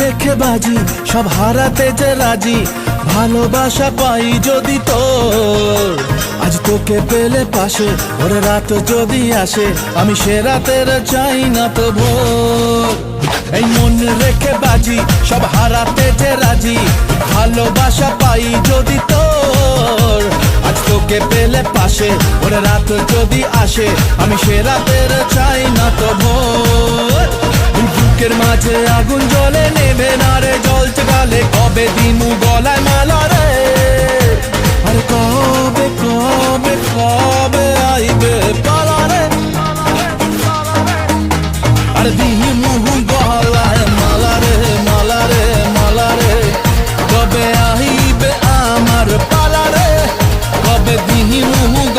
রেখে বাজি সব হারাতে যে রাজি, ভালোবাসা পাই যদি তোর। আজ তোকে পেলে পাশে ওরে রাত যদি আসে, আমি সে রাতের চাই না তো ভোর। এই মন রেখে বাজি সব হারাতে যে রাজি, ভালোবাসা পাই যদি তোর। আজ তোকে পেলে পাশে ওরে রাত যদি আসে, আমি সে রাতের চাই না তো ভোর। বুকের মাঝে আগুন জ্বলে নেবে না রে জ্বলছে গালে, কবে দিমু গলায় মালা রে, আরে কবে কবে কবে।